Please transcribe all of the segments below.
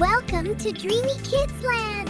Welcome to Dreamy Kids Land.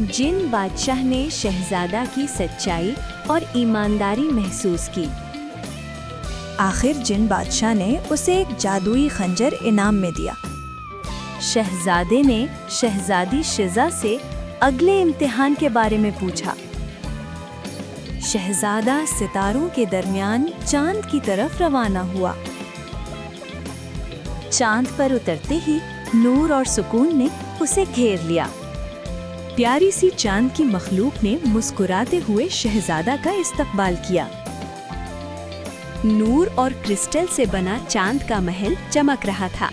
جن بادشاہ نے شہزادہ کی سچائی اور ایمانداری محسوس کی۔ آخر جن بادشاہ نے اسے ایک جادوئی خنجر انعام میں دیا۔ شہزادے نے شہزادی شزا سے اگلے امتحان کے بارے میں پوچھا۔ شہزادہ ستاروں کے درمیان چاند کی طرف روانہ ہوا۔ چاند پر اترتے ہی نور اور سکون نے اسے گھیر لیا۔ پیاری سی چاند کی مخلوق نے مسکراتے ہوئے شہزادہ کا استقبال کیا۔ نور اور کرسٹل سے بنا چاند کا محل چمک رہا تھا۔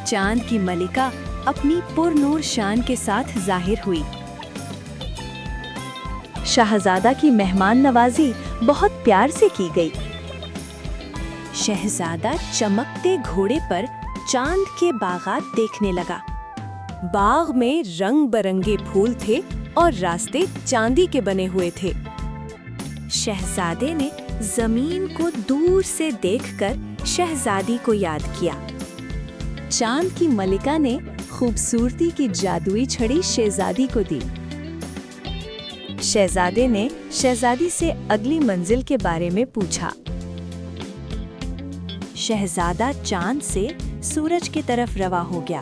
چاند کی ملکہ اپنی پر نور شان کے ساتھ ظاہر ہوئی۔ شہزادہ کی مہمان نوازی بہت پیار سے کی گئی۔ شہزادہ چمکتے گھوڑے پر چاند کے باغات دیکھنے لگا۔ باغ میں رنگ برنگے پھول تھے اور راستے چاندی کے بنے ہوئے تھے۔ شہزادے نے زمین کو دور سے دیکھ کر شہزادی کو یاد کیا۔ چاند کی ملکہ نے خوبصورتی کی جادوئی چھڑی شہزادی کو دی۔ شہزادے نے شہزادی سے اگلی منزل کے بارے میں پوچھا۔ شہزادہ چاند سے سورج کی طرف رواں ہو گیا۔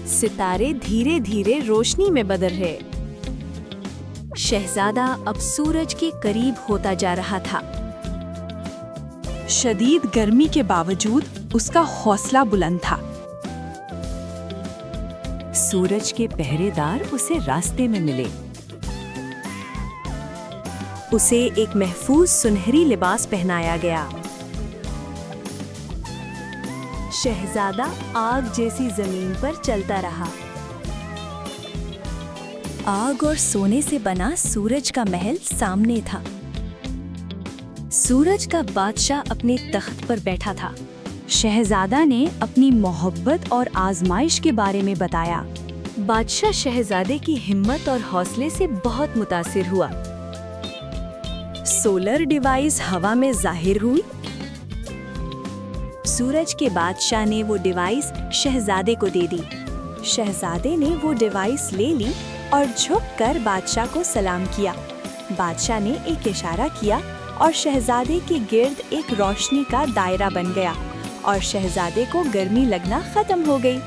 ستارے دھیرے دھیرے روشنی میں بدل رہے۔ شہزادہ اب سورج کے قریب ہوتا جا رہا تھا۔ شدید گرمی کے باوجود اس کا حوصلہ بلند تھا۔ سورج کے پہرے دار اسے راستے میں ملے۔ اسے ایک محفوظ سنہری لباس پہنایا گیا۔ شہزادہ آگ جیسی زمین پر چلتا رہا۔ آگ اور سونے سے بنا سورج کا محل سامنے تھا۔ سورج کا بادشاہ اپنے تخت پر بیٹھا تھا۔ شہزادہ نے اپنی محبت اور آزمائش کے بارے میں بتایا۔ بادشاہ شہزادے کی ہمت اور حوصلے سے بہت متاثر ہوا۔ سولر ڈیوائس ہوا میں ظاہر ہوئی۔ سورج کے بادشاہ نے وہ ڈیوائس شہزادے کو دے دی۔ شہزادے نے وہ ڈیوائس لے لی اور جھک کر بادشاہ کو سلام کیا۔ بادشاہ نے ایک اشارہ کیا اور شہزادے کے گرد ایک روشنی کا دائرہ بن گیا اور شہزادے کو گرمی لگنا ختم ہو گئی۔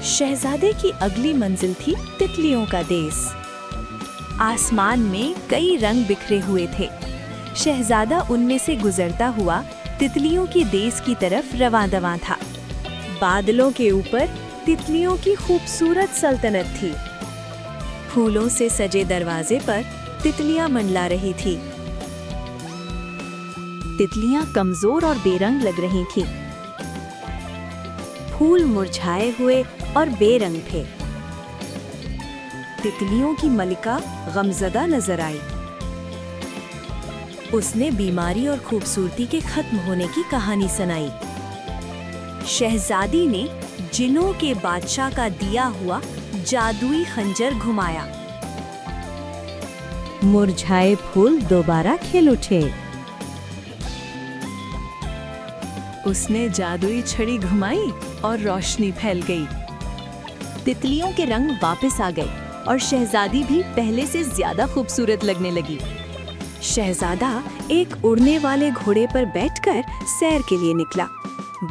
شہزادے کی اگلی منزل تھی تتلیوں کا دیس۔ آسمان میں کئی رنگ بکھرے ہوئے تھے۔ شہزادہ ان میں سے گزرتا ہوا تتلیوں کے دیس کی طرف رواں دواں تھا۔ بادلوں کے اوپر تتلیوں کی خوبصورت سلطنت تھی۔ پھولوں سے سجے دروازے پر تتلیاں منڈلا رہی تھی۔ تتلیاں کمزور اور بے رنگ لگ رہی تھیں۔ پھول مرجھائے ہوئے اور بے رنگ تھے۔ تتلیوں کی ملکہ غمزدہ نظر آئی۔ اس نے بیماری اور خوبصورتی کے ختم ہونے کی کہانی سنائی۔ شہزادی نے جنوں کے بادشاہ کا دیا ہوا جادوئی خنجر گھمایا۔ مرجھائے پھول دوبارہ کھل اٹھے۔ اس نے جادوئی چھڑی گھمائی اور روشنی پھیل گئی۔ تتلیوں کے رنگ واپس آ گئے اور شہزادی بھی پہلے سے زیادہ خوبصورت لگنے لگی۔ شہزادہ ایک اڑنے والے گھوڑے پر بیٹھ کر سیر کے لیے نکلا۔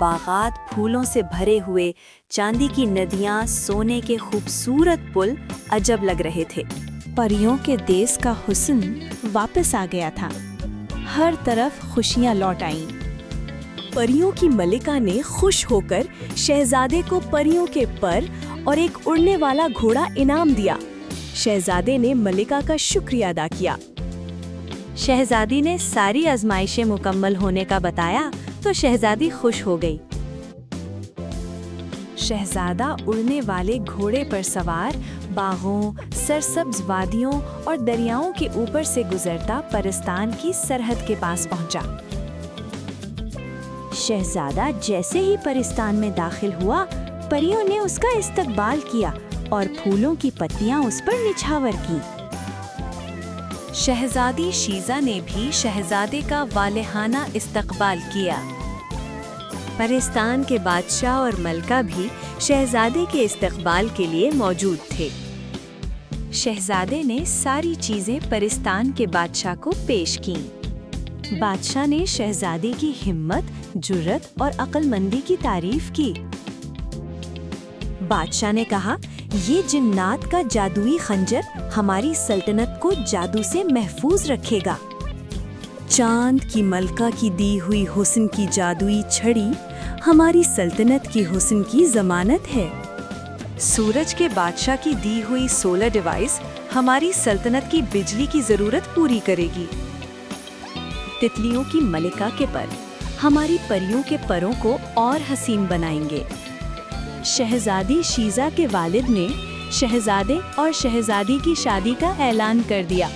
باغات پھولوں سے بھرے ہوئے، چاندی کی ندیاں، سونے کے خوبصورت پل عجب لگ رہے تھے۔ پریوں کے دیس کا حسن واپس آ گیا تھا۔ ہر طرف خوشیاں لوٹ آئیں۔ پریوں کی ملکہ نے خوش ہو کر شہزادے کو پریوں کے پر اور ایک اڑنے والا گھوڑا انعام دیا۔ شہزادے نے ملکہ کا شکریہ ادا کیا۔ شہزادی نے ساری آزمائشیں مکمل ہونے کا بتایا تو شہزادی خوش ہو گئی۔ شہزادہ اڑنے والے گھوڑے پر سوار باغوں، سرسبز وادیوں اور دریاؤں کے اوپر سے گزرتا پرستان کی سرحد کے پاس پہنچا۔ شہزادہ جیسے ہی پرستان میں داخل ہوا، پریوں نے اس کا استقبال کیا اور پھولوں کی پتیاں اس پر نچھاور کی۔ شہزادی شیزا نے بھی شہزادے کا والہانہ استقبال کیا۔ پرستان کے بادشاہ اور ملکہ بھی شہزادے کے استقبال کے لیے موجود تھے۔ شہزادے نے ساری چیزیں پرستان کے بادشاہ کو پیش کیں۔ بادشاہ نے شہزادے کی ہمت، جرت اور عقل مندی کی تعریف کی۔ بادشاہ نے کہا، یہ جنات کا جادوئی خنجر ہماری سلطنت کو جادو سے محفوظ رکھے گا۔ چاند کی ملکہ کی دی ہوئی حسن کی جادوئی چھڑی ہماری سلطنت کی حسن کی ضمانت ہے۔ سورج کے بادشاہ کی دی ہوئی سولر ڈیوائس ہماری سلطنت کی بجلی کی ضرورت پوری کرے گی۔ تتلیوں کی ملکہ کے پر ہماری پریوں کے پروں کو اور حسین بنائیں گے۔ شہزادی شیزا کے والد نے شہزادے اور شہزادی کی شادی کا اعلان کر دیا۔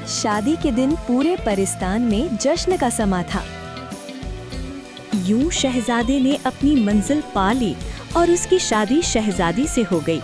شادی کے دن پورے پرستان میں جشن کا سما تھا۔ یوں شہزادے نے اپنی منزل پا لی اور اس کی شادی شہزادی سے ہو گئی۔